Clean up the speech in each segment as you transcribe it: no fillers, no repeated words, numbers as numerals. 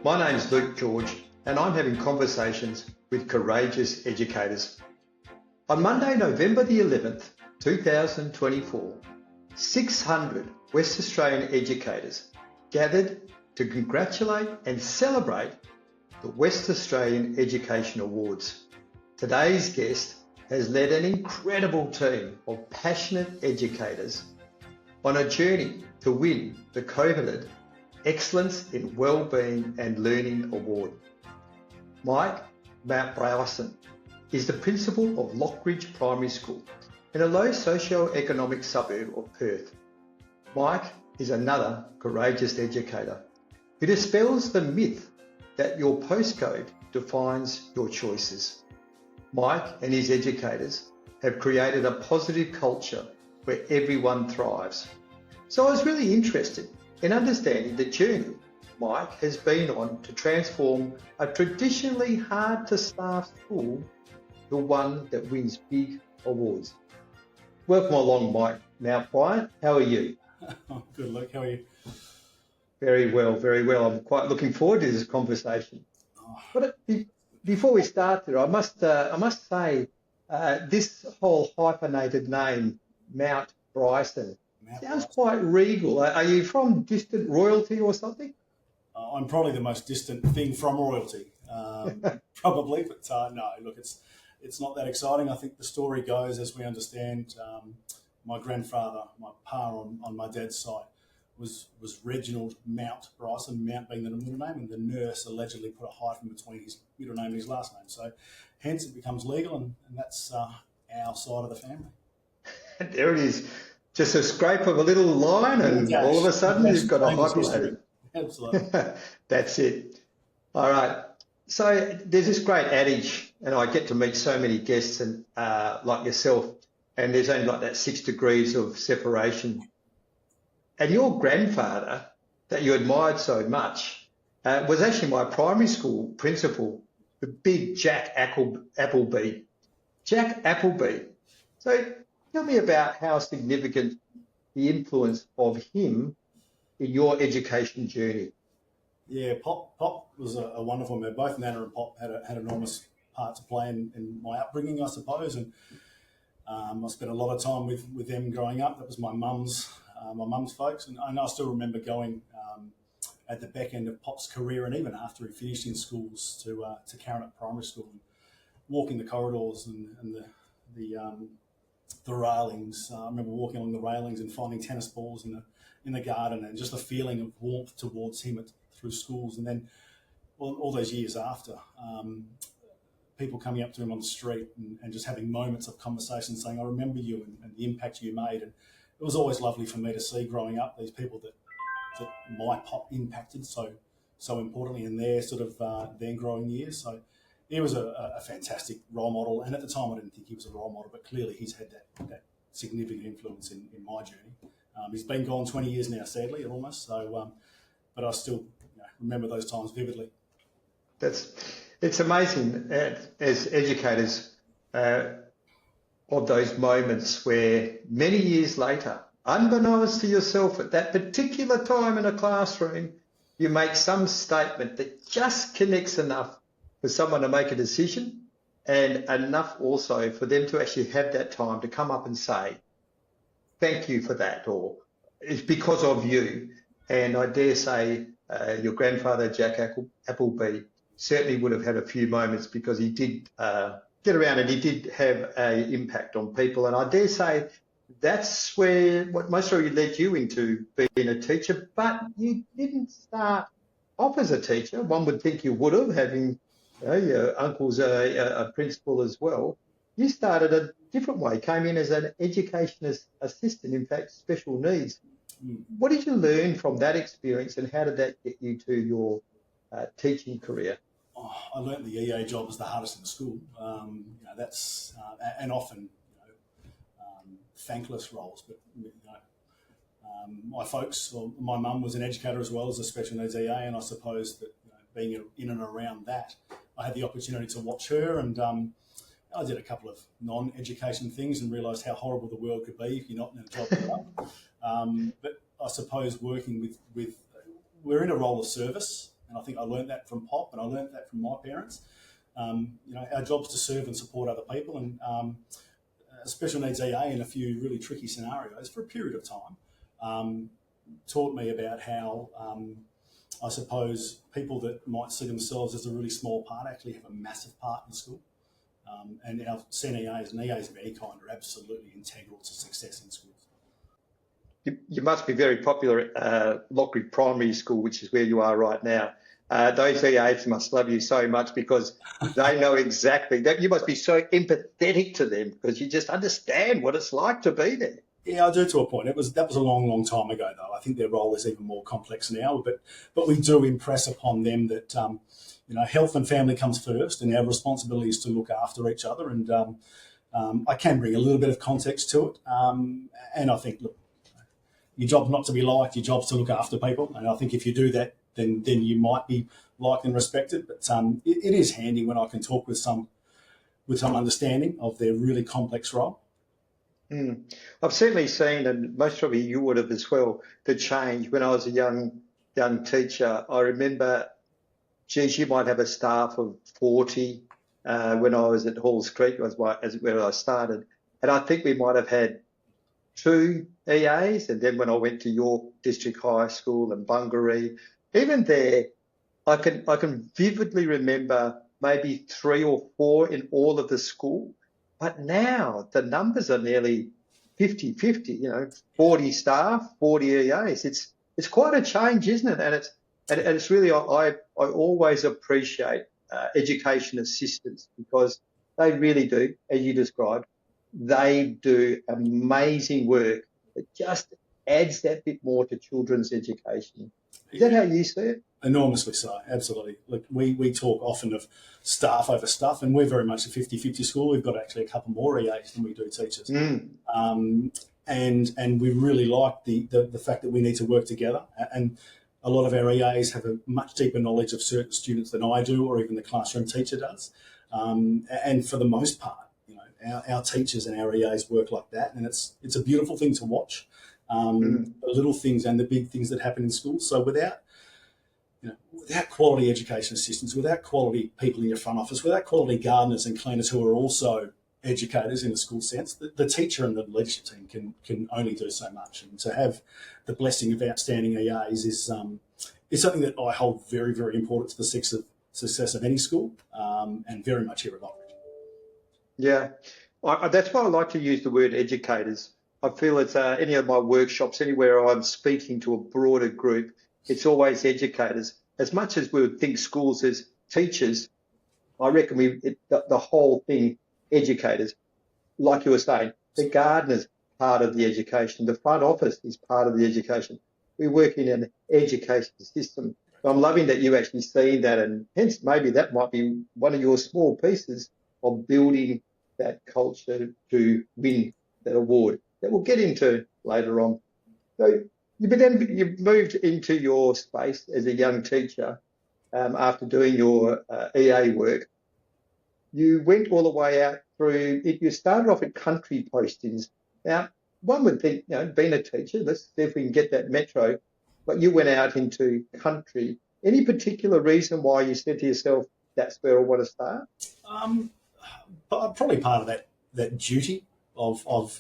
My name's Luke George, and I'm having conversations with courageous educators. On Monday, November the 11th, 2024, 600 West Australian educators gathered to congratulate and celebrate the West Australian Education Awards. Today's guest has led an incredible team of passionate educators on a journey to win the coveted Excellence in Wellbeing and Learning Award. Mike Mount-Bryson is the principal of Lockridge Primary School in a low socio-economic suburb of Perth. Mike is another courageous educator who dispels the myth that your postcode defines your choices. Mike and his educators have created a positive culture where everyone thrives. So I was really interested in understanding the journey Mike has been on to transform a traditionally hard to staff school to one that wins big awards. Welcome along, Mike Mount-Bryson. How are you? Good, Luke. How are you? Very well, very well. I'm quite looking forward to this conversation. But before we start there, I must say this whole hyphenated name, Mount-Bryson, sounds quite regal. Are you from distant royalty or something? I'm probably the most distant thing from royalty, probably. But no, look, it's not that exciting. I think the story goes, as we understand, my grandfather, my pa on my dad's side, was Reginald Mount-Bryson, Mount being the middle name, and the nurse allegedly put a hyphen between his middle name and his last name. So hence it becomes legal, and that's our side of the family. There it is. Just a scrape of a little line and all of a sudden you've got a hyphenated. Absolutely. That's it. All right. So there's this great adage, and I get to meet so many guests and like yourself, and there's only like that 6 degrees of separation. And your grandfather, that you admired so much, was actually my primary school principal, the big Jack Appleby. Jack Appleby. So tell me about how significant the influence of him in your education journey. Yeah, Pop was a wonderful man. Both Nana and Pop had an enormous part to play in my upbringing, I suppose. And I spent a lot of time with them growing up. That was my mum's folks. And I still remember going at the back end of Pop's career, and even after he finished in schools, to Caranet Primary School, and walking the corridors and the railings. I remember walking along the railings and finding tennis balls in the garden, and just the feeling of warmth towards him through schools. And then all those years after, people coming up to him on the street and just having moments of conversation saying, I remember you and the impact you made. And it was always lovely for me to see growing up these people that my Pop impacted so importantly in their sort of then growing years. So he was a fantastic role model, and at the time I didn't think he was a role model, but clearly he's had that significant influence in my journey. He's been gone 20 years now, sadly, almost. So, but I still remember those times vividly. It's amazing as educators of those moments where many years later, unbeknownst to yourself at that particular time in a classroom, you make some statement that just connects enough for someone to make a decision, and enough also for them to actually have that time to come up and say, thank you for that, or it's because of you. And I dare say your grandfather, Jack Appleby, certainly would have had a few moments, because he did get around and he did have an impact on people. And I dare say that's what most of you led you into being a teacher, but you didn't start off as a teacher. One would think you would have, having your uncle's a principal as well. You started a different way, came in as an education assistant, in fact, special needs. What did you learn from that experience, and how did that get you to your teaching career? I learned the EA job was the hardest in the school. That's and often thankless roles, but my folks, or my mum was an educator as well as a special needs EA, and I suppose that being in and around that, I had the opportunity to watch her, and I did a couple of non-education things and realised how horrible the world could be if you're not in a job you're up. But I suppose working with we're in a role of service, and And I think I learned that from Pop, and I learned that from my parents. Our job's to serve and support other people, and a special needs EA in a few really tricky scenarios for a period of time taught me about how, I suppose, people that might see themselves as a really small part actually have a massive part in school. And our CNEAs and EAs of any kind are absolutely integral to success in schools. You must be very popular at Lockridge Primary School, which is where you are right now. Those EAs must love you so much because they know exactly that. You must be so empathetic to them because you just understand what it's like to be there. Yeah, I do to a point. That was a long, long time ago, though. I think their role is even more complex now. But we do impress upon them that health and family comes first, and our responsibility is to look after each other. And I can bring a little bit of context to it. And I think, look, your job's not to be liked. Your job's to look after people. And I think if you do that, then you might be liked and respected. But it is handy when I can talk with some understanding of their really complex role. I've certainly seen, and most probably you would have as well, the change. When I was a young teacher, I remember, geez, you might have a staff of 40 when I was at Halls Creek, was where I started. And I think we might have had 2 EAs. And then when I went to York District High School and Bungaree, even there, I can vividly remember maybe 3 or 4 in all of the school. But now the numbers are nearly 50-50, 40 staff, 40 EAs. It's quite a change, isn't it? And it's really, I always appreciate education assistants because they really do, as you described, they do amazing work that just adds that bit more to children's education. Is that how you see it? Enormously so, absolutely. Look, we talk often of staff over stuff, and we're very much a 50-50 school. We've got actually a couple more EAs than we do teachers. And we really like the fact that we need to work together. And a lot of our EAs have a much deeper knowledge of certain students than I do, or even the classroom teacher does. And for the most part, our teachers and our EAs work like that, and it's a beautiful thing to watch. The little things and the big things that happen in schools. So without quality education assistants, without quality people in your front office, without quality gardeners and cleaners who are also educators in the school sense, the teacher and the leadership team can only do so much. And to have the blessing of outstanding EAs is something that I hold very, very important to the success of any school, and very much here at Lockridge. Yeah, that's why I like to use the word educators. I feel it's any of my workshops, anywhere I'm speaking to a broader group, it's always educators. As much as we would think schools as teachers, I reckon the whole thing, educators. Like you were saying, the gardener's part of the education. The front office is part of the education. We work in an education system. So I'm loving that you actually see that, and hence maybe that might be one of your small pieces of building that culture to win that award that we'll get into later on. So you've moved into your space as a young teacher after doing your EA work. You went all the way out through, you started off at country postings. Now, one would think, being a teacher, let's see if we can get that metro, but you went out into country. Any particular reason why you said to yourself, that's where I want to start? Probably part of that duty of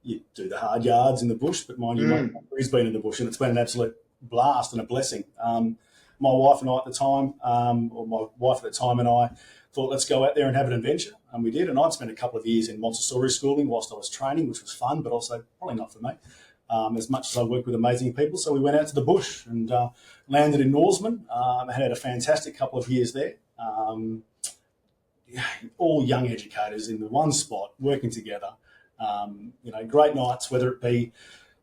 you do the hard yards in the bush, but mind you, my career's been in the bush, and it's been an absolute blast and a blessing. My wife and I at the time, and I thought, let's go out there and have an adventure, and we did. And I'd spent a couple of years in Montessori schooling whilst I was training, which was fun, but also probably not for me, as much as I work with amazing people. So we went out to the bush and landed in Norseman, had a fantastic couple of years there. All young educators in the one spot, working together. Great nights, whether it be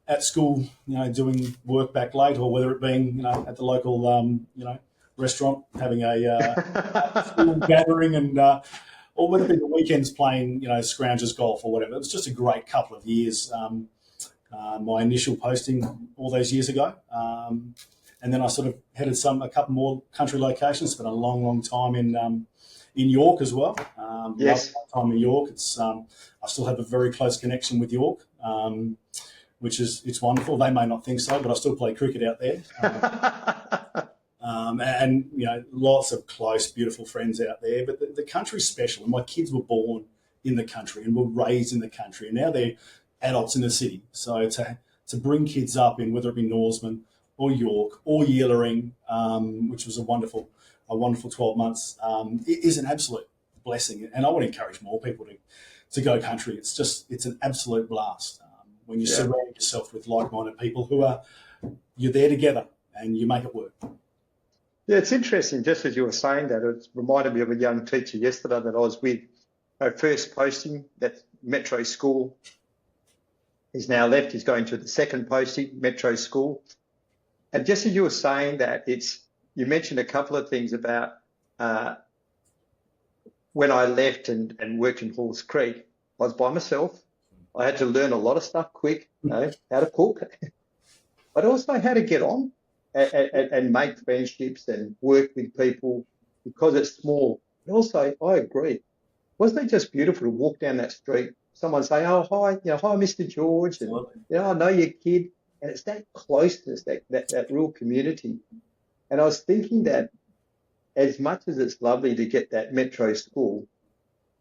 at school, doing work back late, or whether it being, at the local, restaurant having a school gathering, and or whether it be the weekends playing, scroungers golf or whatever. It was just a great couple of years. My initial posting all those years ago, and then I sort of headed a couple more country locations. Spent a long, long time in York as well. Yes. Loved my time in York. It's I still have a very close connection with York, which is it's wonderful. They may not think so, but I still play cricket out there. and lots of close, beautiful friends out there. But the country's special, and my kids were born in the country and were raised in the country, and now they're adults in the city. So to bring kids up in whether it be Norseman or York or Yeelering, which was a wonderful 12 months, it is an absolute blessing. And I want to encourage more people to go country. It's an absolute blast when you surround yourself with like-minded people you're there together and you make it work. Yeah, it's interesting. Just as you were saying that, it reminded me of a young teacher yesterday that I was with. Her first posting, that Metro School. He's now left. He's going to the second posting, Metro School. And just as you were saying that, you mentioned a couple of things about when I left and worked in Halls Creek. I was by myself. I had to learn a lot of stuff quick, how to cook, but also how to get on and make friendships and work with people because it's small. But also, I agree. Wasn't it just beautiful to walk down that street, someone say, "Oh, hi, hi, Mr. George," and I know your kid, and it's that closeness, that real community. And I was thinking that as much as it's lovely to get that Metro School,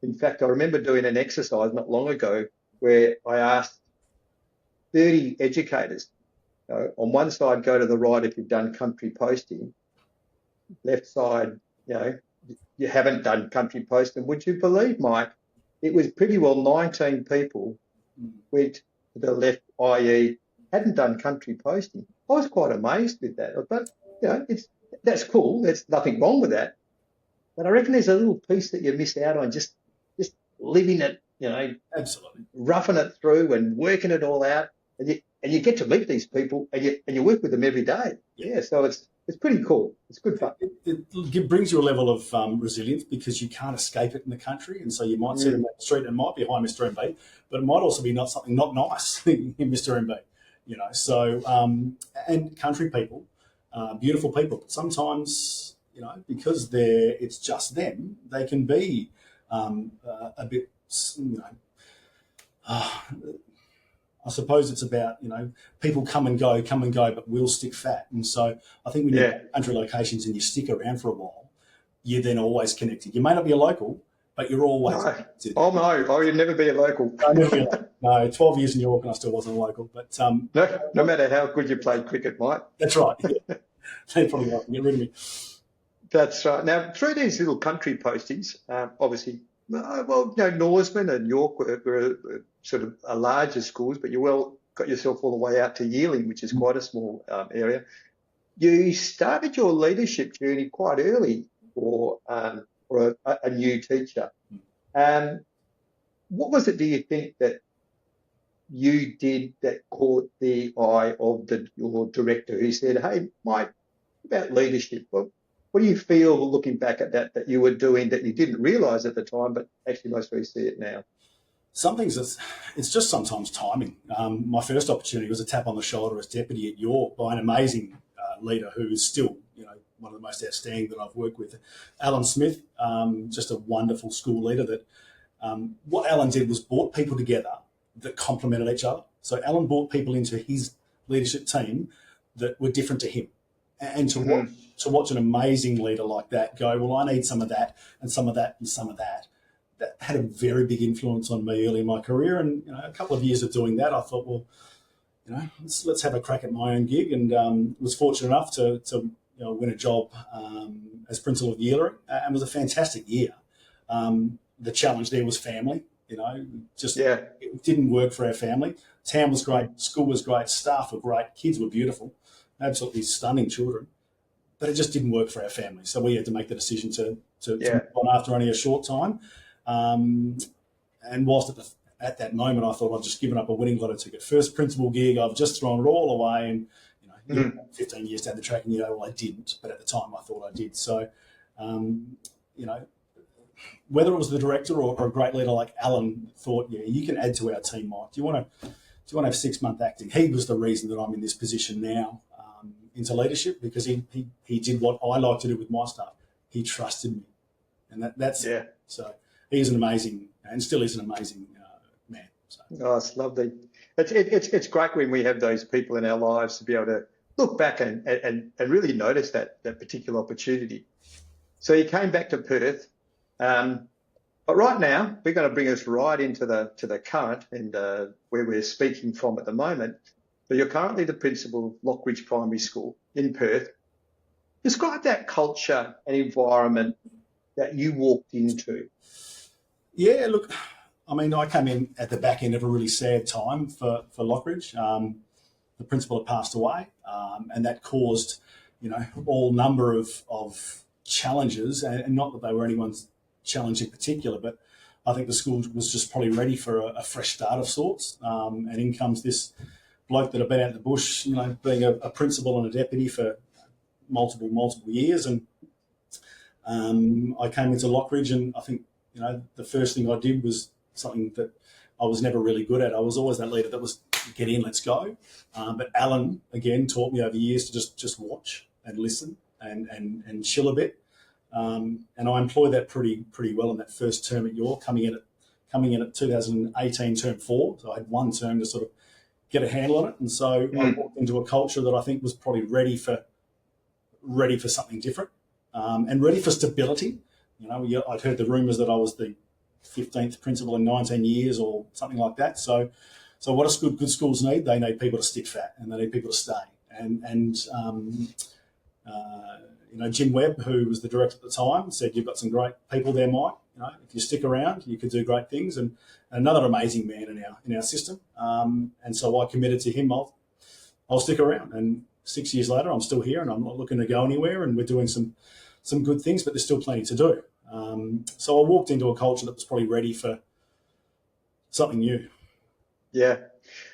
in fact, I remember doing an exercise not long ago where I asked 30 educators, on one side, go to the right if you've done country posting, left side, you haven't done country posting. Would you believe, Mike, it was pretty well 19 people went to the left, i.e. hadn't done country posting. I was quite amazed with that. But, that's cool. There's nothing wrong with that. But I reckon there's a little piece that you miss out on, just living it, absolutely, roughing it through and working it all out. And you get to meet these people and you work with them every day. Yeah, so it's pretty cool. It's good fun. It brings you a level of resilience because you can't escape it in the country. And so you might see them at the street and it might be, "Hi, Mr. MB," but it might also be something not nice in Mr. MB, So, and country people, beautiful people, but sometimes, because it's just them, they can be a bit, I suppose it's about, people come and go, but we'll stick fat. And so I think when you're at country locations and you stick around for a while, you're then always connected. You may not be a local, but you're always connected. Oh, no, you'd never be a local. No, 12 years in York and I still wasn't a local. But no matter how good you played cricket, Mike. That's right. They probably won't get rid of me. That's right. Now, through these little country postings, obviously, Norseman and York were sort of larger schools, but you got yourself all the way out to Yeeling, which is quite a small area. You started your leadership journey quite early for a new teacher. What was it, do you think, that you did that caught the eye of your director who said, "Hey, Mike, about leadership, what do you feel looking back at that you were doing that you didn't realise at the time, but actually most people see it now?" Some things, it's just sometimes timing. My first opportunity was a tap on the shoulder as deputy at York by an amazing leader who is still, one of the most outstanding that I've worked with, Alan Smith, just a wonderful school leader that what Alan did was brought people together that complemented each other. So Alan brought people into his leadership team that were different to him. And to watch an amazing leader like that go, "Well, I need some of that and some of that and some of that," that had a very big influence on me early in my career. And a couple of years of doing that, I thought, well, let's have a crack at my own gig, and was fortunate enough to win a job as principal of Yeelering, and it was a fantastic year. The challenge there was family. It didn't work for our family. Town was great, school was great, staff were great, kids were beautiful, absolutely stunning children, but it just didn't work for our family. So we had to make the decision to move on after only a short time. And whilst at that moment, I thought I'd just given up a winning lotto ticket. First principal gig, I've just thrown it all away, and 15 years down the track, and well, I didn't, but at the time I thought I did. So, whether it was the director or a great leader like Alan thought, you can add to our team, Mike. Do you want to have 6-month acting? He was the reason that I'm in this position now, into leadership, because he did what I like to do with my staff. He trusted me, and that's it. So he's an amazing, and still is an amazing man. So. Oh, it's lovely. It's great when we have those people in our lives to be able to look back and really notice that particular opportunity. So you came back to Perth, but right now we're going to bring us right into the current and where we're speaking from at the moment. So you're currently the principal of Lockridge Primary School in Perth. Describe that culture and environment that you walked into. Yeah, look, I mean, I came in at the back end of a really sad time for Lockridge. The principal had passed away, and that caused, all number of challenges, and not that they were anyone's challenge in particular, but I think the school was just probably ready for a fresh start of sorts. And in comes this bloke that had been out in the bush, being a principal and a deputy for multiple years, and I came into Lockridge, and I think the first thing I did was something that I was never really good at. I was always that leader that was get in, let's go. But Alan again taught me over years to just watch and listen and chill a bit, and I employed that pretty well in that first term at York, coming in at 2018 term 4. So I had one term to sort of get a handle on it, and so I walked into a culture that I think was probably ready for something different, and ready for stability. I'd heard the rumours that I was the 15th principal in 19 years or something like that. So what good schools need? They need people to stick fat, and they need people to stay. And Jim Webb, who was the director at the time, said, "You've got some great people there, Mike. If you stick around, you could do great things." And another amazing man in our system. And so I committed to him. I'll stick around. And 6 years later, I'm still here, and I'm not looking to go anywhere. And we're doing some good things, but there's still plenty to do. So I walked into a culture that was probably ready for something new. Yeah,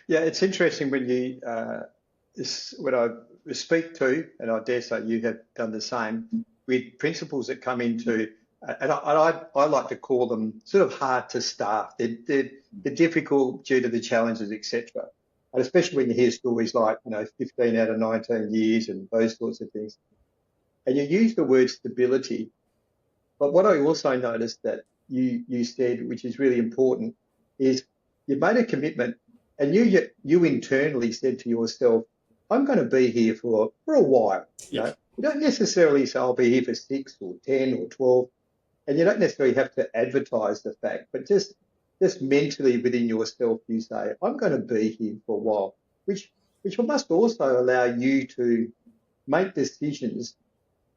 it's interesting when you when I speak to, and I dare say you have done the same with principals that come into, and I like to call them sort of hard to staff. They're difficult due to the challenges, etc. And especially when you hear stories like 15 out of 19 years and those sorts of things. And you use the word stability, but what I also noticed that you said, which is really important, is you made a commitment, and you internally said to yourself, "I'm going to be here for a while." You don't necessarily say I'll be here for 6 or 10 or 12, and you don't necessarily have to advertise the fact, but just mentally within yourself, you say, "I'm going to be here for a while," which must also allow you to make decisions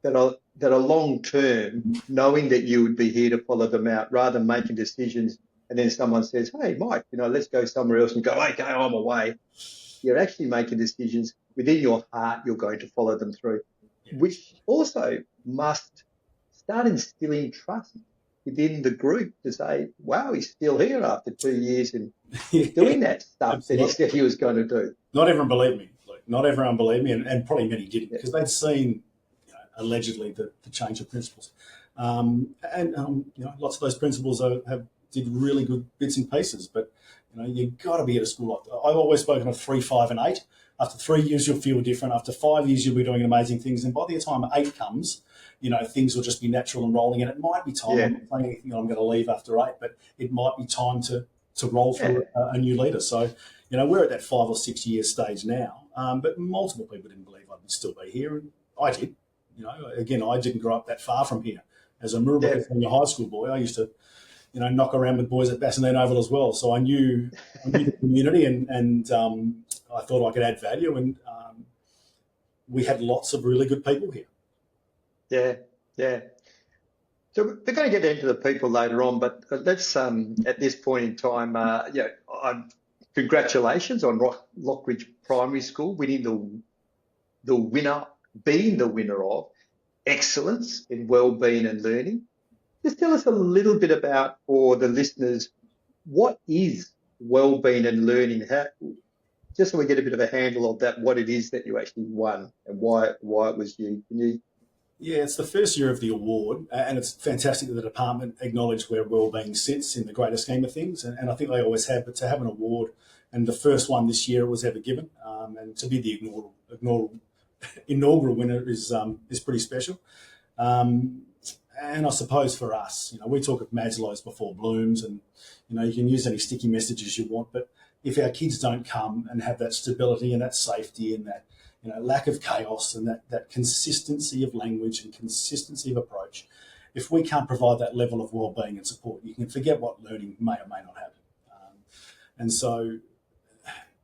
that are long term, knowing that you would be here to follow them out, rather than making decisions and then someone says, "Hey, Mike, let's go somewhere else," and go, "Okay, I'm away." You're actually making decisions within your heart. You're going to follow them through, which also must start instilling trust within the group to say, "Wow, he's still here after 2 years and doing that stuff that he said he was going to do." Not everyone believed me. Not everyone believed me, and probably many didn't, because they'd seen allegedly the change of principles, lots of those principals did really good bits and pieces, but you've got to be at a school like that. I've always spoken of 3, 5, and 8. After 3 years, you'll feel different. After 5 years, you'll be doing amazing things. And by the time 8 comes, things will just be natural and rolling. And it might be time. I'm not saying anything I'm going to leave after 8, but it might be time to roll through a new leader. So, we're at that 5 or 6 year stage now. But multiple people didn't believe I'd still be here, and I did. Again, I didn't grow up that far from here. As a Murrabaka senior high school boy, I used to knock around with boys at Bassendean Oval as well. So I knew the community, and I thought I could add value, and we had lots of really good people here. Yeah. So we're going to get into the people later on, but let's at this point in time, congratulations on Lockridge Primary School winning being the winner of excellence in wellbeing and learning. Just tell us a little bit about, for the listeners, what is wellbeing and learning? Just so we get a bit of a handle of that, what it is that you actually won and why it was you. Can you? Yeah, it's the first year of the award, and it's fantastic that the department acknowledged where wellbeing sits in the greater scheme of things, and I think they always have, but to have an award, and the first one this year was ever given, and to be the inaugural winner is pretty special. And I suppose for us, we talk of Maslow's before Bloom's, and you can use any sticky messages you want, but if our kids don't come and have that stability and that safety and that lack of chaos and that consistency of language and consistency of approach. If we can't provide that level of well-being and support, you can forget what learning may or may not happen. And so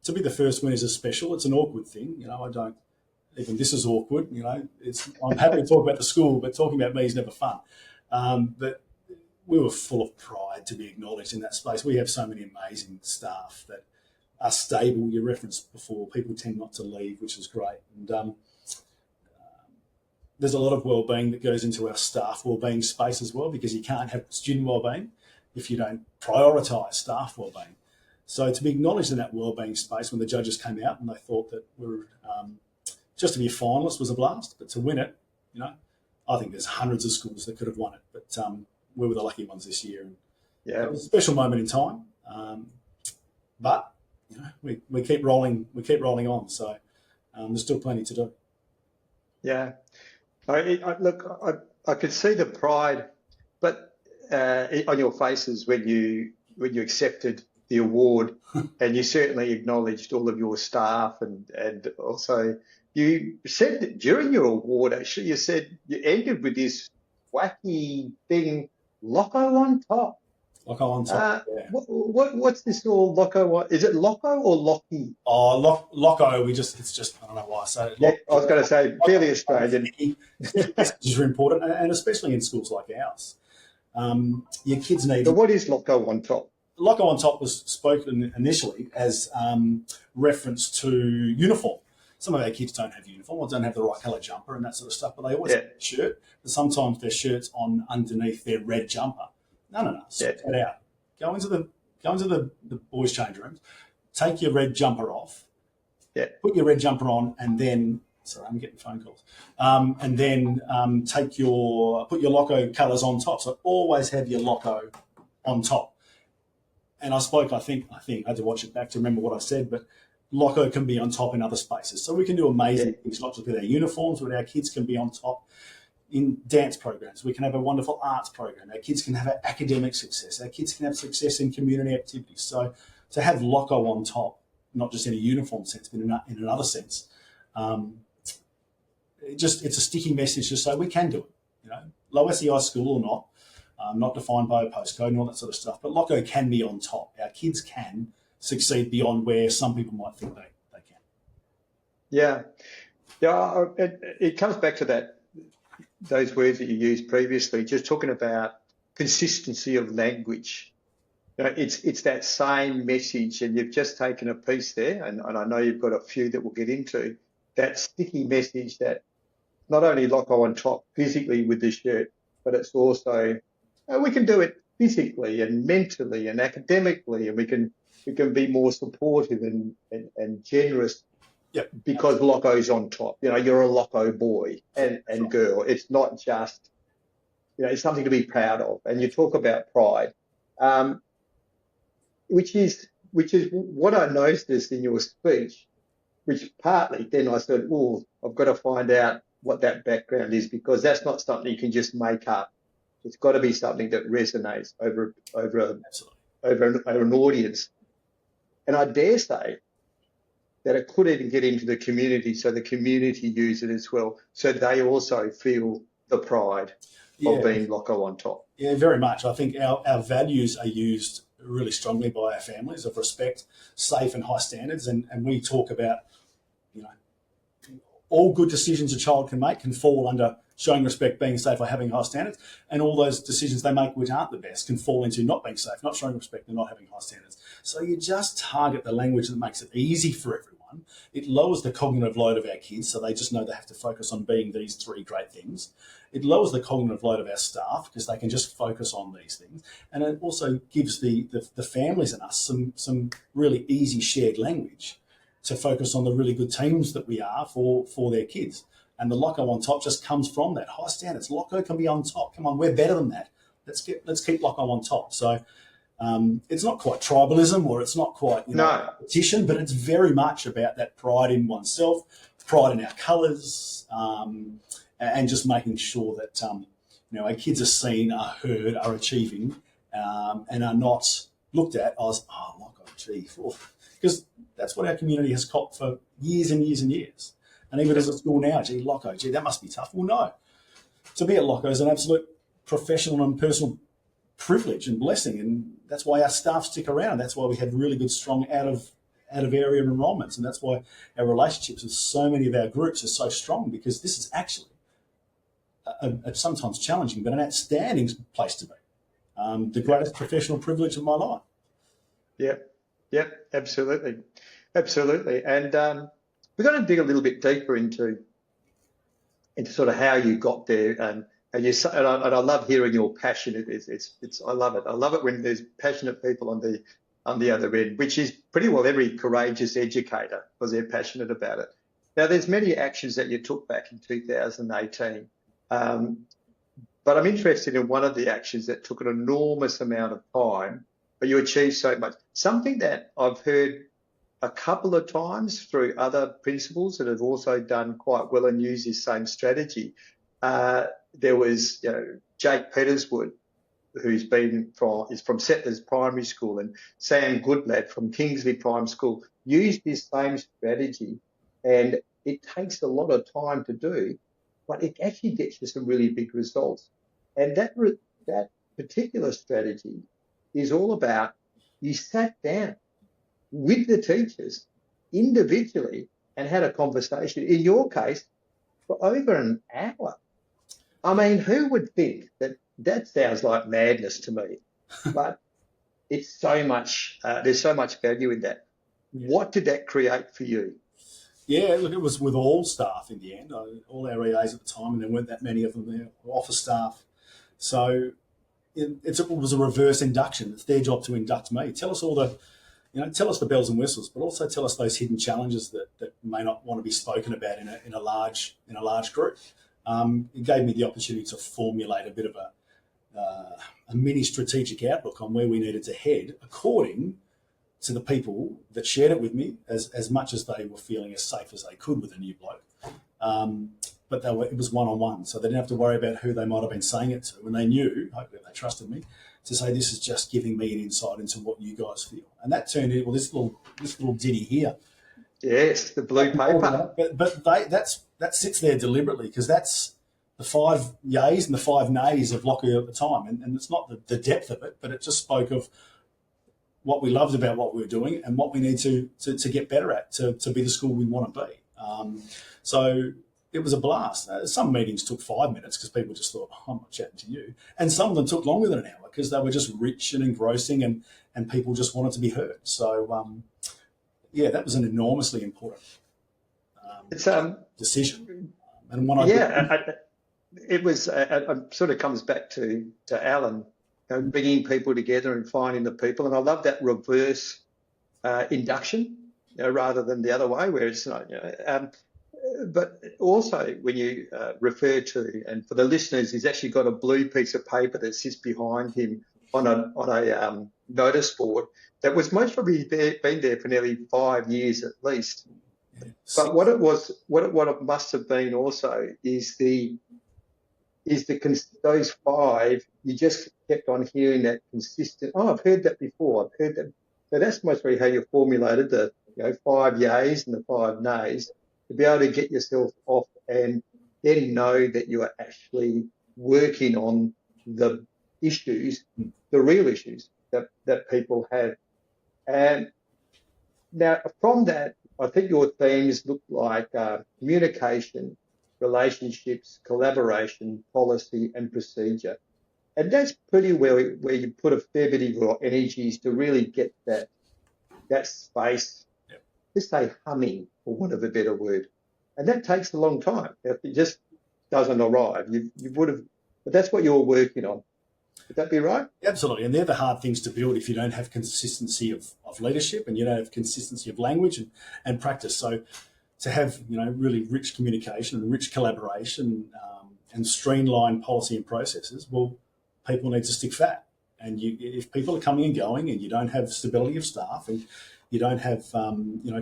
to be the first win is a special. It's an awkward thing. I don't, even this is awkward. I'm happy to talk about the school, but talking about me is never fun. But we were full of pride to be acknowledged in that space. We have so many amazing staff that are stable. You referenced before, people tend not to leave, which is great. And there's a lot of wellbeing that goes into our staff wellbeing space as well, because you can't have student wellbeing if you don't prioritise staff wellbeing. So to be acknowledged in that wellbeing space when the judges came out and they thought that we were just to be a finalist was a blast, but to win it, I think there's hundreds of schools that could have won it, but we were the lucky ones this year. And it was a special moment in time, but we keep rolling on. So there's still plenty to do. Yeah, I could see the pride, but on your faces when you accepted the award, and you certainly acknowledged all of your staff, and also you said that during your award, actually, you said you ended with this wacky thing, Loco on top. Loco on top. Yeah. What's this all Loco? Is it Loco or Lockie? Oh, Loco. It's just, I don't know why I say it. Yeah, I was going to say fairly Australian. Messages are important, and especially in schools like ours. Your kids need. So what is Loco on top? Loco on top was spoken initially as reference to uniform. Some of our kids don't have uniform or don't have the right colour jumper and that sort of stuff, but they always have a shirt. But sometimes their shirt's on underneath their red jumper. No. Sort that out. Go into the boys' change rooms. Take your red jumper off. Yeah. Put your red jumper on, and then I'm getting phone calls. And then put your Loco colours on top. So always have your Loco on top. And I think I had to watch it back to remember what I said, but Loco can be on top in other spaces. So we can do amazing things, not just with our uniforms, but our kids can be on top in dance programs. We can have a wonderful arts program. Our kids can have academic success. Our kids can have success in community activities. So to have Loco on top, not just in a uniform sense, but in another sense, it's a sticky message to say we can do it. Low SEI school or not defined by a postcode and all that sort of stuff, but Loco can be on top. Our kids can succeed beyond where some people might think they can. Yeah. It comes back to those words that you used previously, just talking about consistency of language. It's that same message, and you've just taken a piece there, and I know you've got a few that we'll get into, that sticky message that not only Loco on top physically with the shirt, but it's also we can do it physically and mentally and academically, and we can be more supportive and generous because Loco's on top. You're a Loco boy and girl. It's not just, it's something to be proud of. And you talk about pride, which is what I noticed in your speech, which partly then I said, I've got to find out what that background is, because that's not something you can just make up. It's got to be something that resonates over an audience. And I dare say that it could even get into the community, so the community use it as well, so they also feel the pride of being Loco on top. Yeah, very much. I think our values are used really strongly by our families of respect, safe and high standards, and we talk about, all good decisions a child can make can fall under showing respect, being safe, or having high standards, and all those decisions they make which aren't the best can fall into not being safe, not showing respect, and not having high standards. So you just target the language that makes it easy for everyone. It lowers the cognitive load of our kids, so they just know they have to focus on being these three great things. It lowers the cognitive load of our staff because they can just focus on these things. And it also gives the families and us some really easy shared language to focus on the really good teams that we are for their kids. And the Loco on top just comes from that. High standards. Loco can be on top. Come on, we're better than that. Let's keep Loco on top. So it's not quite tribalism, or it's not quite competition, but it's very much about that pride in oneself, pride in our colours, and just making sure that our kids are seen, are heard, are achieving, and are not looked at as Loco, gee, because that's what our community has copped for years and years and years. And even as a school now, gee, Locko, that must be tough. Well, no. To be at Locko is an absolute professional and personal privilege and blessing, and that's why our staff stick around. That's why we have really good, strong out of area enrolments, and that's why our relationships with so many of our groups are so strong, because this is actually a sometimes challenging but an outstanding place to be. The greatest professional privilege of my life. Yep, absolutely. And we're going to dig a little bit deeper into sort of how you got there, and I love hearing your passion. I love it. I love it when there's passionate people on the other end, which is pretty well every courageous educator, because they're passionate about it. Now, there's many actions that you took back in 2018, but I'm interested in one of the actions that took an enormous amount of time, but you achieved so much. Something that I've heard a couple of times through other principals that have also done quite well and used this same strategy. There was Jake Peterswood, who's from Settlers Primary School, and Sam Goodlad from Kingsley Primary School used this same strategy, and it takes a lot of time to do, but it actually gets you some really big results. And that particular strategy is all about, you sat down with the teachers individually and had a conversation, in your case, for over an hour. I mean, who would think that sounds like madness to me? But it's so much, there's so much value in that. What did that create for you? Yeah, look, it was with all staff in the end, all our EAs at the time, and there weren't that many of them there, office staff. So it was a reverse induction. It's their job to induct me. Tell us tell us the bells and whistles, but also tell us those hidden challenges that may not want to be spoken about in a large group. It gave me the opportunity to formulate a bit of a mini strategic outlook on where we needed to head, according to the people that shared it with me, as much as they were feeling as safe as they could with a new bloke. But it was one-on-one, so they didn't have to worry about who they might have been saying it to, and they knew, hopefully they trusted me, to say, this is just giving me an insight into what you guys feel. And that turned into, this little ditty here. Yes, the blue paper. But that sits there deliberately, because that's the 5 yays and the 5 nays of Lockyer at the time. And it's not the depth of it, but it just spoke of what we loved about what we were doing and what we need to get better at to be the school we want to be. So it was a blast. Some meetings took 5 minutes because people just thought, I'm not chatting to you. And some of them took longer than an hour because they were just rich and engrossing, and people just wanted to be heard. So, that was an enormously important decision. And when it was. It sort of comes back to Alan, bringing people together and finding the people. And I love that reverse induction, rather than the other way, where it's not. But also, when you refer to, and for the listeners, he's actually got a blue piece of paper that sits behind him on a notice board that was most probably been there for nearly 5 years at least. But what it must have been also is those 5. You just kept on hearing that consistent. Oh, I've heard that before. I've heard that. So that's most probably how you formulated the 5 yays and the 5 nays, to be able to get yourself off and then know that you are actually working on the issues, the real issues that people have. And now from that, I think your themes look like communication, relationships, collaboration, policy and procedure. And that's pretty where you put a fair bit of your energies to really get that space, just say humming, for want of a better word. And that takes a long time. It just doesn't arrive. You would have, but that's what you're working on. Would that be right? Absolutely. And they're the hard things to build if you don't have consistency of leadership, and you don't have consistency of language and practice. So to have, really rich communication and rich collaboration and streamlined policy and processes, well, people need to stick fat. And if people are coming and going and you don't have stability of staff and you don't have,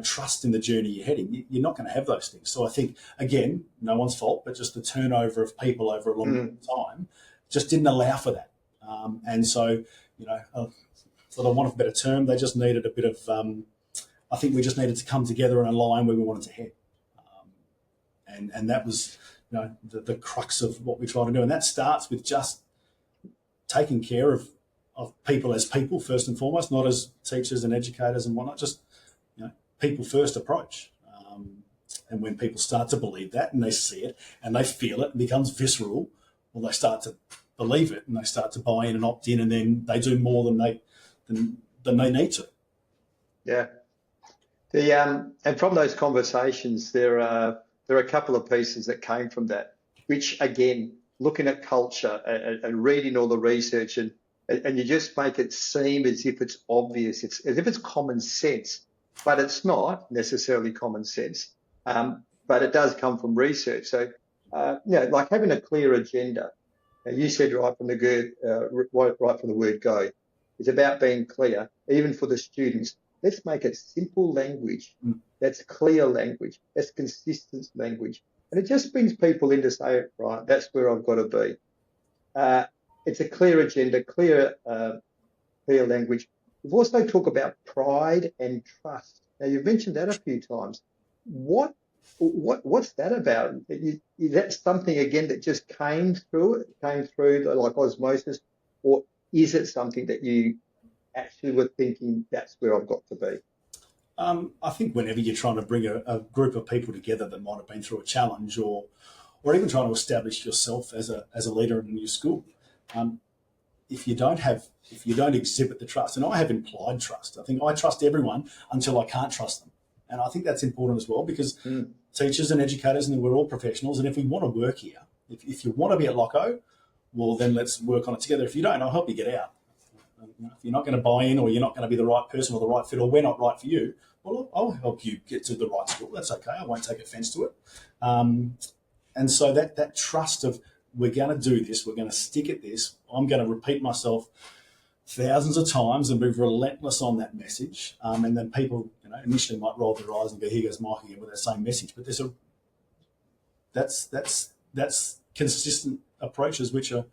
trust in the journey you're heading, you're not going to have those things. So I think, again, no one's fault, but just the turnover of people over a long time just didn't allow for that. And so, for the want of a better term, they just needed a bit of, I think we just needed to come together and align where we wanted to head. And that was, the crux of what we try to do. And that starts with just taking care of people as people first and foremost, not as teachers and educators and whatnot, just people first approach. And when people start to believe that and they see it and they feel it and becomes visceral, well, they start to believe it and they start to buy in and opt in, and then they do more than they need to. Yeah. And from those conversations, there are a couple of pieces that came from that, which again, looking at culture and reading all the research, and you just make it seem as if it's obvious, it's as if it's common sense, but it's not necessarily common sense. But it does come from research. So, like having a clear agenda. You said right from the word go, it's about being clear, even for the students. Let's make it simple language. That's clear language. That's consistent language. And it just brings people in to say, right, that's where I've got to be. It's a clear agenda, clear language. We've also talked about pride and trust. Now, you've mentioned that a few times. What's that about? Is that something, again, that just came through like osmosis, or is it something that you actually were thinking that's where I've got to be? I think whenever you're trying to bring a group of people together that might have been through a challenge, or even trying to establish yourself as a leader in a new school, if you don't exhibit the trust, and I have implied trust. I think I trust everyone until I can't trust them. And I think that's important as well, because teachers and educators, and we're all professionals, and if we want to work here, if you want to be at Locko, well, then let's work on it together. If you don't, I'll help you get out. If you're not going to buy in, or you're not going to be the right person or the right fit, or we're not right for you, well, I'll help you get to the right school. That's okay. I won't take offence to it. And so that trust of, we're going to do this, we're going to stick at this, I'm going to repeat myself thousands of times and be relentless on that message. And then people, initially might roll their eyes and go, here goes Mike again with that same message. But that's consistent approaches which are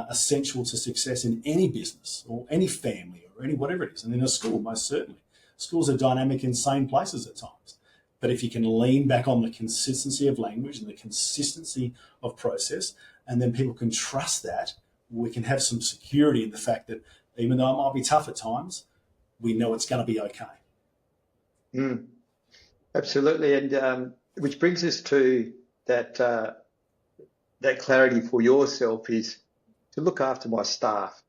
essential to success in any business or any family or any whatever it is. And in a school, most certainly. Schools are dynamic, insane places at times. But if you can lean back on the consistency of language and the consistency of process, and then people can trust that, we can have some security in the fact that even though it might be tough at times, we know it's going to be okay. Absolutely. And which brings us to that clarity for yourself is to look after my staff.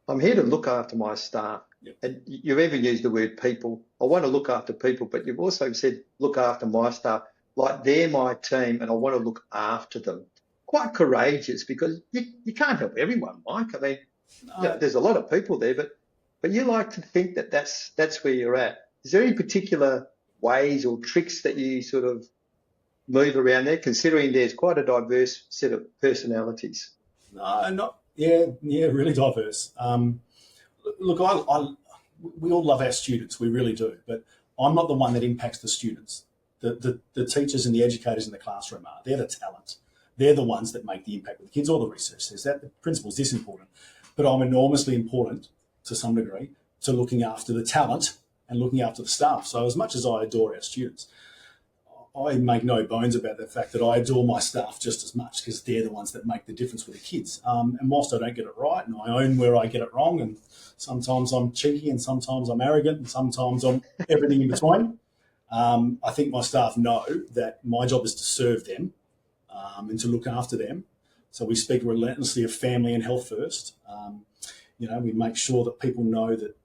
I'm here to look after my staff. Yep. And you've even used the word people. I want to look after people, but you've also said look after my staff, like they're my team and I want to look after them. Quite courageous, because you can't help everyone, Mike. I mean, there's a lot of people there, but you like to think that that's where you're at. Is there any particular ways or tricks that you sort of move around there, considering there's quite a diverse set of personalities? Really diverse. Look, we all love our students, we really do, but I'm not the one that impacts the students. The teachers and the educators in the classroom are. They're the talent. They're the ones that make the impact with the kids. All the research says that. The principal's this important. But I'm enormously important, to some degree, to looking after the talent and looking after the staff. So as much as I adore our students, I make no bones about the fact that I adore my staff just as much, because they're the ones that make the difference with the kids. And whilst I don't get it right, and I own where I get it wrong, and sometimes I'm cheeky and sometimes I'm arrogant and sometimes I'm everything in between, I think my staff know that my job is to serve them and to look after them. So we speak relentlessly of family and health first. We make sure that people know that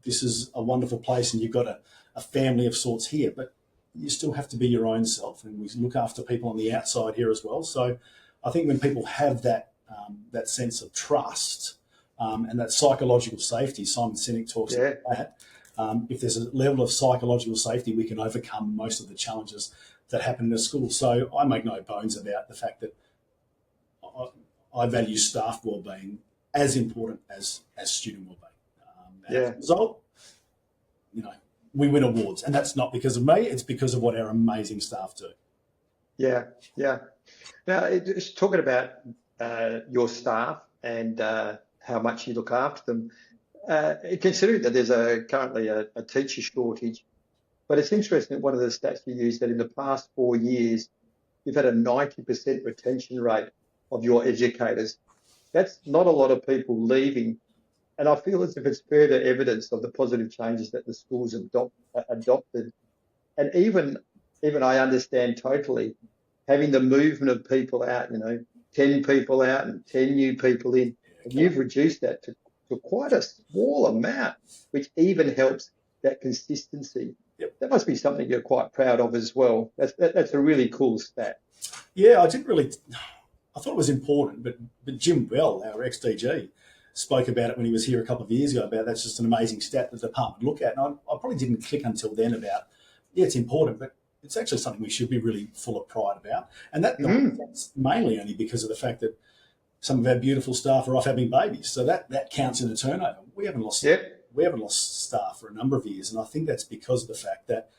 this is a wonderful place and you've got a family of sorts here, but you still have to be your own self, and we look after people on the outside here as well. So I think when people have that sense of trust and that psychological safety, Simon Sinek talks about that. If there's a level of psychological safety, we can overcome most of the challenges that happen in a school. So I make no bones about the fact that I value staff wellbeing as important as student wellbeing. As a result, we win awards, and that's not because of me, it's because of what our amazing staff do. Yeah. Now, just talking about your staff and how much you look after them, considering that there's currently a teacher shortage, but it's interesting that one of the stats you used that in the past 4 years, you've had a 90% retention rate of your educators. That's not a lot of people leaving. And I feel as if it's further evidence of the positive changes that the schools have adopted. And even I understand totally having the movement of people out, 10 people out and 10 new people in. And you've reduced that to quite a small amount, which even helps that consistency. Yep. That must be something you're quite proud of as well. That's a really cool stat. Yeah, I thought it was important, but Jim Bell, our ex-DG, spoke about it when he was here a couple of years ago about that's just an amazing stat that the department look at. And I probably didn't click until then about, it's important, but it's actually something we should be really full of pride about. And that's mainly only because of the fact that some of our beautiful staff are off having babies. So that counts in the turnover. We haven't lost staff for a number of years. And I think that's because of the fact that,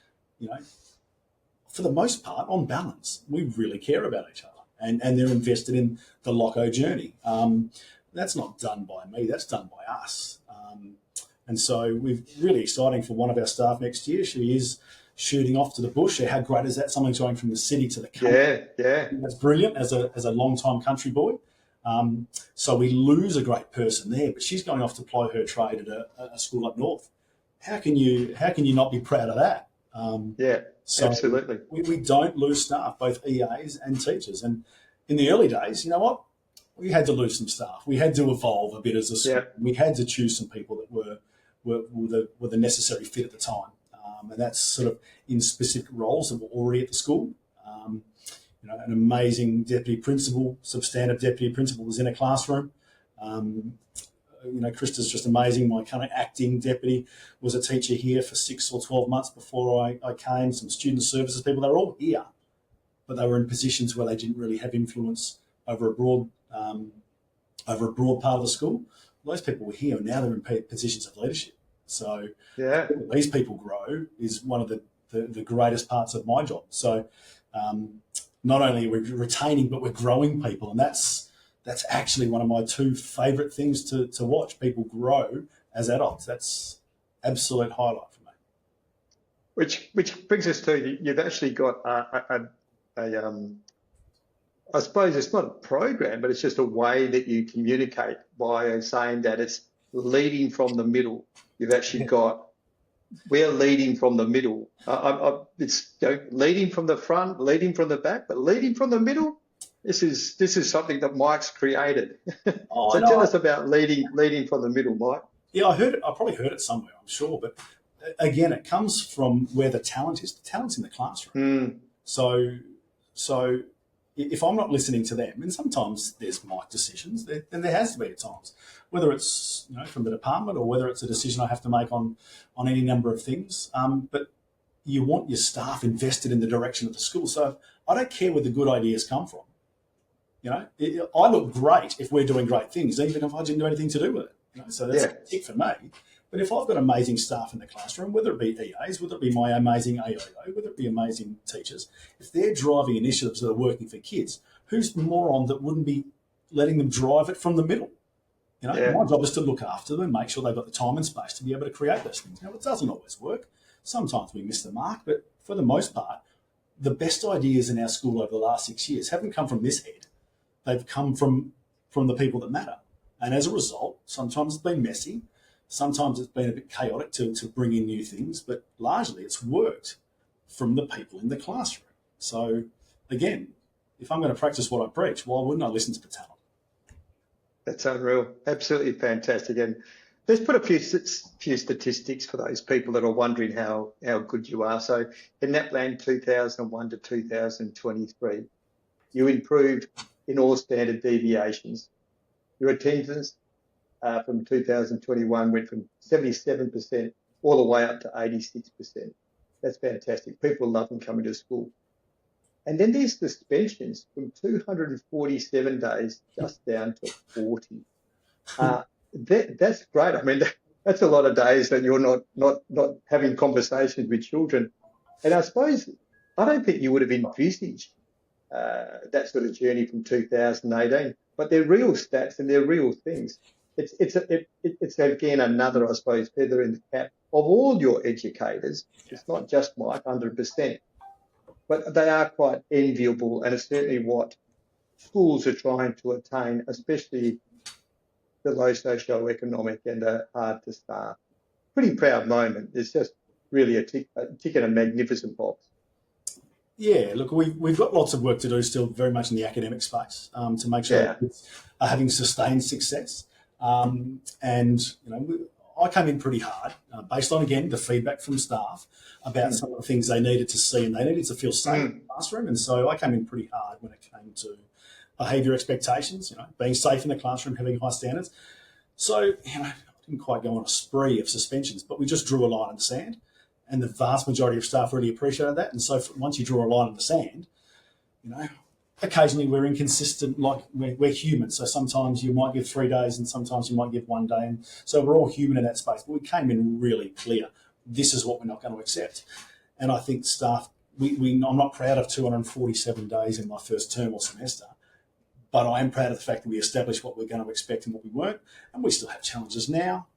for the most part, on balance, we really care about each other and they're invested in the Loco journey. That's not done by me, that's done by us. And so we're really exciting for one of our staff next year. She is shooting off to the bush. How great is that? Someone's going from the city to the country. Yeah. That's brilliant as a long-time country boy. So we lose a great person there, but she's going off to ply her trade at a school up north. How can you not be proud of that? So absolutely. We don't lose staff, both EAs and teachers. And in the early days, you know what? We had to lose some staff. We had to evolve a bit as a school. Yeah. We had to choose some people that were the necessary fit at the time. And that's sort of in specific roles that were already at the school. An amazing deputy principal, substantive deputy principal was in a classroom. Krista's just amazing. My kind of acting deputy was a teacher here for 6 or 12 months before I came. Some student services people, they were all here, but they were in positions where they didn't really have influence over a broad part of the school. Those people were here, and now they're in positions of leadership. So these people grow is one of the greatest parts of my job. So not only are we retaining, but we're growing people, and that's actually one of my two favourite things to watch. People grow as adults. That's absolute highlight for me. Which brings us to, you've actually got I suppose it's not a program, but it's just a way that you communicate by saying that it's leading from the middle. You've actually got, we're leading from the middle. It's leading from the front, leading from the back, but leading from the middle. This is something that Mike's created. Tell us about leading from the middle, Mike. Yeah, I heard it. I probably heard it somewhere, I'm sure. But again, it comes from where the talent is. The talent's in the classroom. So if I'm not listening to them, and sometimes there's Mike decisions, and there has to be at times, whether it's from the department or whether it's a decision I have to make on any number of things. But you want your staff invested in the direction of the school. So I don't care where the good ideas come from. I look great if we're doing great things, even if I didn't do anything to do with it. So that's a tick for me. But if I've got amazing staff in the classroom, whether it be EAs, whether it be my amazing AIO, whether it be amazing teachers, if they're driving initiatives that are working for kids, who's the moron that wouldn't be letting them drive it from the middle? My job is to look after them and make sure they've got the time and space to be able to create those things. Now, it doesn't always work. Sometimes we miss the mark, but for the most part, the best ideas in our school over the last 6 years haven't come from this head. They've come from the people that matter. And as a result, sometimes it's been messy. Sometimes it's been a bit chaotic to bring in new things, but largely it's worked from the people in the classroom. So again, if I'm going to practice what I preach, why wouldn't I listen to the talent? That's unreal. Absolutely fantastic. And let's put a few statistics for those people that are wondering how good you are. So in NAPLAN 2001 to 2023, you improved in all standard deviations. Your attendance from 2021 went from 77% all the way up to 86%. That's fantastic. People love them coming to school. And then there's suspensions from 247 days just down to 40. That's great. I mean, that's a lot of days that you're not having conversations with children. And I suppose, I don't think you would have envisaged that sort of journey from 2018, but they're real stats and they're real things. It's again another, I suppose, feather in the cap of all your educators. It's not just Mike, 100%. but they are quite enviable, and it's certainly what schools are trying to attain, especially the low socio-economic and hard to staff. Pretty proud moment. It's just really a tick in a magnificent box. Yeah, look, we've got lots of work to do still, very much in the academic space, to make sure that kids are having sustained success. And I came in pretty hard, based on, again, the feedback from staff about some of the things they needed to see, and they needed to feel safe in the classroom. And so I came in pretty hard when it came to behaviour expectations, being safe in the classroom, having high standards. So, I didn't quite go on a spree of suspensions, but we just drew a line in the sand, and the vast majority of staff really appreciated that. And so once you draw a line in the sand, occasionally we're inconsistent, like we're human. So sometimes you might give 3 days and sometimes you might give 1 day. And so we're all human in that space. But we came in really clear. This is what we're not going to accept. And I think staff, I'm not proud of 247 days in my first term or semester, but I am proud of the fact that we established what we're going to expect and what we weren't. And we still have challenges now.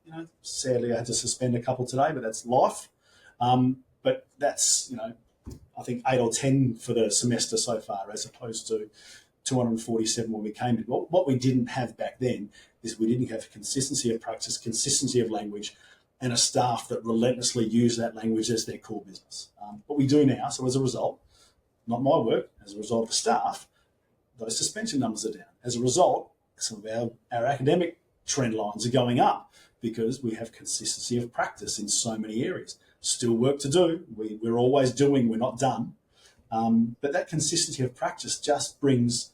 Sadly, I had to suspend a couple today, but that's life. But that's, I think 8 or 10 for the semester so far, as opposed to 247 when we came in. What we didn't have back then is we didn't have consistency of practice, consistency of language, and a staff that relentlessly use that language as their core business. But we do now. So as a result, not my work, as a result of the staff, those suspension numbers are down. As a result, some of our academic trend lines are going up because we have consistency of practice in so many areas. Still work to do. We're always doing. We're not done. But that consistency of practice just brings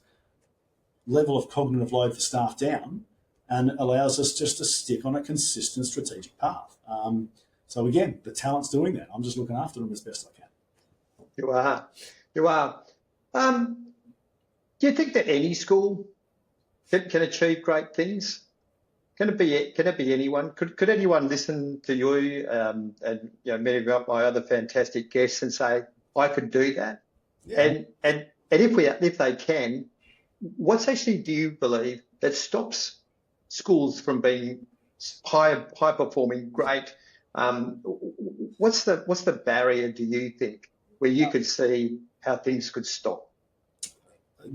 level of cognitive load for staff down and allows us just to stick on a consistent strategic path. So again, the talent's doing that. I'm just looking after them as best I can. You are. Do you think that any school can achieve great things? Can it be anyone? Could anyone listen to you and many of my other fantastic guests and say, I could do that? Yeah. And if they can, what's actually, do you believe, that stops schools from being high performing, great? What's the barrier, do you think, where you could see how things could stop?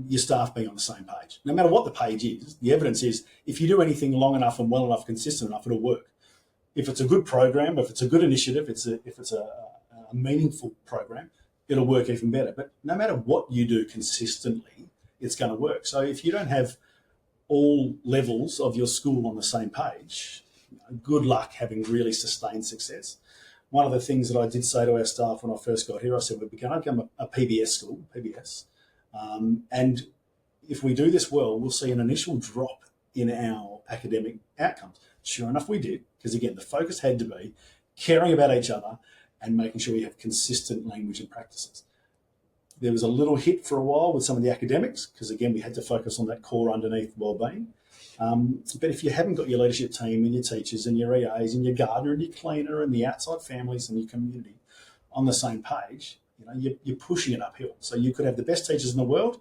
Your staff being on the same page. No matter what the page is, the evidence is if you do anything long enough and well enough, consistent enough, it'll work. If it's a good program, if it's a good initiative, if it's a meaningful program, it'll work even better. But no matter what you do consistently, it's going to work. So if you don't have all levels of your school on the same page, good luck having really sustained success. One of the things that I did say to our staff when I first got here, I said, we're going to become a PBS school, PBS. And if we do this well, we'll see an initial drop in our academic outcomes. Sure enough, we did, because again, the focus had to be caring about each other and making sure we have consistent language and practices. There was a little hit for a while with some of the academics, because again, we had to focus on that core underneath wellbeing. But if you haven't got your leadership team and your teachers and your EAs and your gardener and your cleaner and the outside families and your community on the same page, you're pushing it uphill. So you could have the best teachers in the world.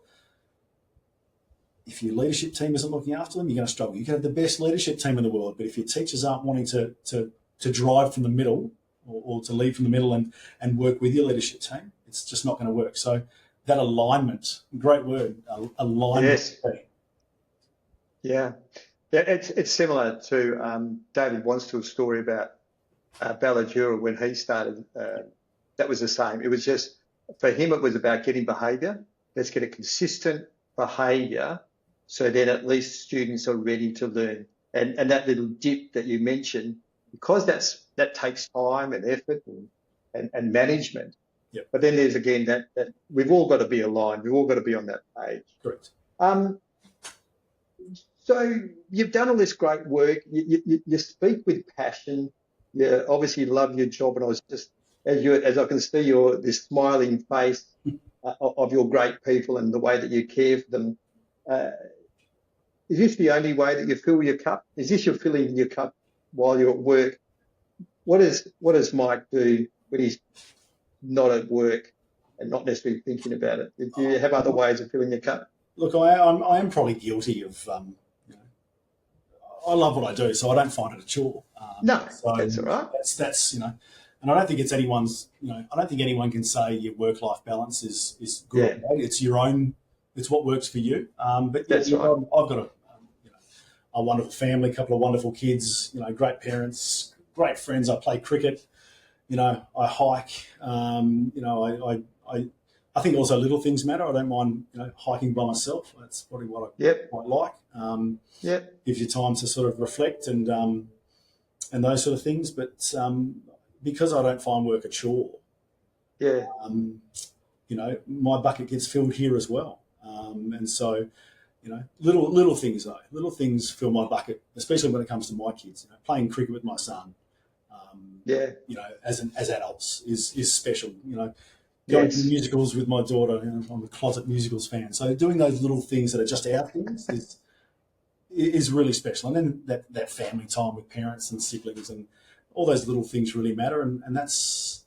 If your leadership team isn't looking after them, you're going to struggle. You can have the best leadership team in the world, but if your teachers aren't wanting to drive from the middle or to lead from the middle and work with your leadership team, it's just not going to work. So that alignment, great word, alignment. Yes. Yeah. It's similar to David Wanstill's story about Balladura when he started. That was the same. It was just, for him, it was about getting behaviour. Let's get a consistent behaviour so then at least students are ready to learn. And that little dip that you mentioned, because that takes time and effort and management. Yep. But then there's, again, that we've all got to be aligned. We've all got to be on that page. Correct. So you've done all this great work. You speak with passion. You obviously love your job. And I was just, as I can see this smiling face of your great people and the way that you care for them. Is this the only way that you fill your cup? Is this your filling your cup while you're at work? What does Mike do when he's not at work and not necessarily thinking about it? Do you have other ways of filling your cup? Look, I am probably guilty of. I love what I do, so I don't find it a chore. No, that's all right. That's And I don't think it's anyone's, I don't think anyone can say your work-life balance is good or bad. It's your own, it's what works for you. But yeah, That's right. I've got a wonderful family, a couple of wonderful kids, great parents, great friends. I play cricket, I hike, I think also little things matter. I don't mind, hiking by myself. That's probably what I quite like. Gives you time to sort of reflect and those sort of things. But because I don't find work a chore, my bucket gets filled here as well. And so, little things though, little things fill my bucket, especially when it comes to my kids. Playing cricket with my son, as adults is special. Going to musicals with my daughter. I'm a closet musicals fan. So doing those little things that are just our things is really special. And then that family time with parents and siblings and all those little things really matter. And that's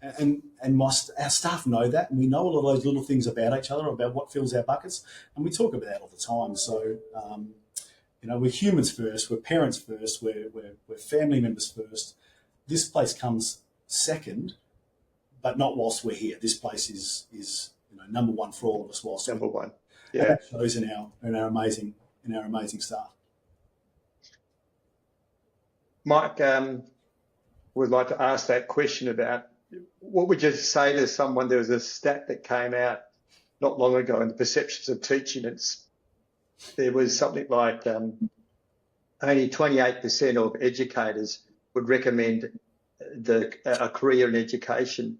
our staff know that, and we know a lot of those little things about each other, about what fills our buckets, and we talk about that all the time. So, we're humans first, we're parents first, we're family members first. This place comes second, but not whilst we're here. This place is number one for all of us whilst number one. Yeah, and that shows in our amazing staff. Mike, would like to ask that question about what would you say to someone? There was a stat that came out not long ago in the perceptions of teaching. There was something like only 28% of educators would recommend a career in education.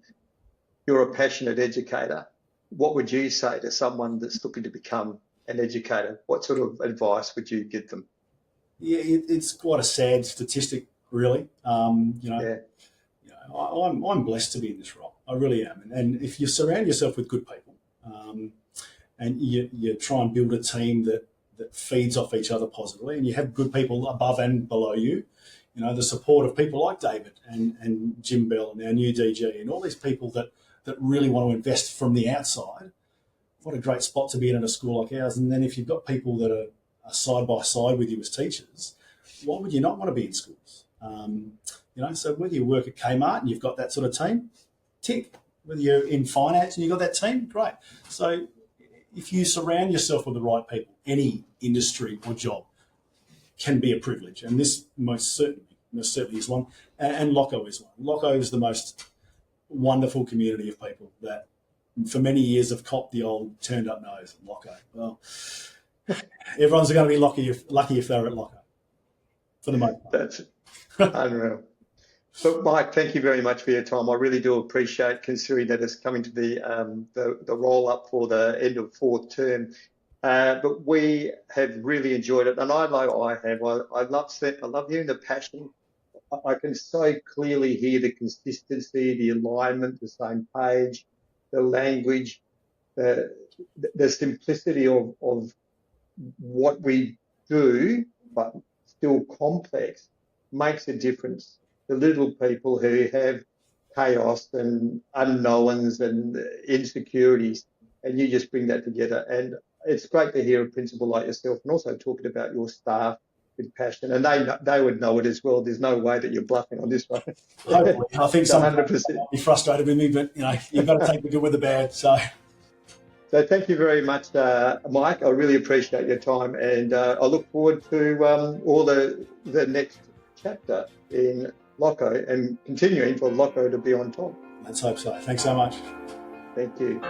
You're a passionate educator. What would you say to someone that's looking to become an educator? What sort of advice would you give them? Yeah, it's quite a sad statistic, really. I'm blessed to be in this role. I really am. And if you surround yourself with good people, and you try and build a team that feeds off each other positively, and you have good people above and below you, the support of people like David and Jim Bell and our new DG and all these people that really want to invest from the outside, what a great spot to be in a school like ours. And then if you've got people that are side by side with you as teachers, why would you not want to be in schools? So whether you work at Kmart and you've got that sort of team, tick. Whether you're in finance and you've got that team, great. So if you surround yourself with the right people, any industry or job can be a privilege. And this most certainly is one. And Locko is one. Locko is the most wonderful community of people that for many years have copped the old turned up nose at Locko. Well, everyone's going to be lucky if they're at Locko, for the most part. That's unreal. But Mike, thank you very much for your time. I really do appreciate, considering that it's coming to the roll up for the end of fourth term. But we have really enjoyed it, and I know I have. I love hearing the passion. I can so clearly hear the consistency, the alignment, the same page, the language, the simplicity of what we do, but still complex, makes a difference. The little people who have chaos and unknowns and insecurities, and you just bring that together. And it's great to hear a principal like yourself, and also talking about your staff with passion, and they would know it as well. There's no way that you're bluffing on this one. I think some might be frustrated with me, but you've got to take the good with the bad. So thank you very much, Mike. I really appreciate your time, and I look forward to all the next chapter in Locko and continuing for Locko to be on top. Let's hope so. Thanks so much. Thank you.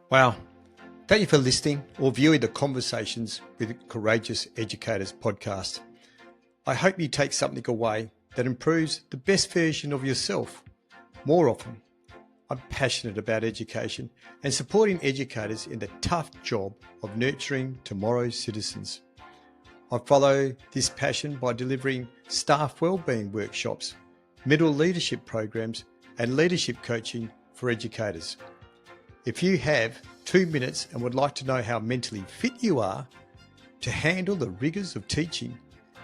Wow. Thank you for listening or viewing the Conversations with Courageous Educators podcast. I hope you take something away that improves the best version of yourself. More often, I'm passionate about education and supporting educators in the tough job of nurturing tomorrow's citizens. I follow this passion by delivering staff wellbeing workshops, middle leadership programs, and leadership coaching for educators. If you have 2 minutes and would like to know how mentally fit you are to handle the rigours of teaching,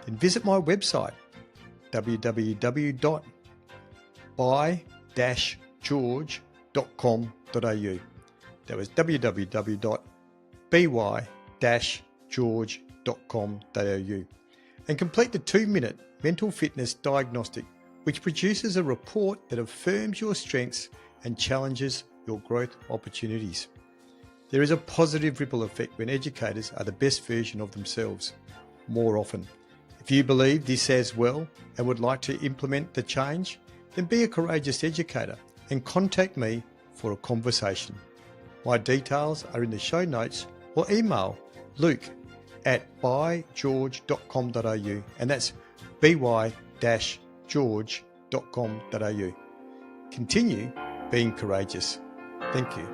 then visit my website, www.by-george.com.au. That was www.by-george.com.au. and complete the 2-minute mental fitness diagnostic, which produces a report that affirms your strengths and challenges your growth opportunities. There is a positive ripple effect when educators are the best version of themselves more often. If you believe this as well and would like to implement the change, then be a courageous educator and contact me for a conversation. My details are in the show notes, or email luke@bygeorge.com.au, and that's by-george.com.au. Continue being courageous. Thank you.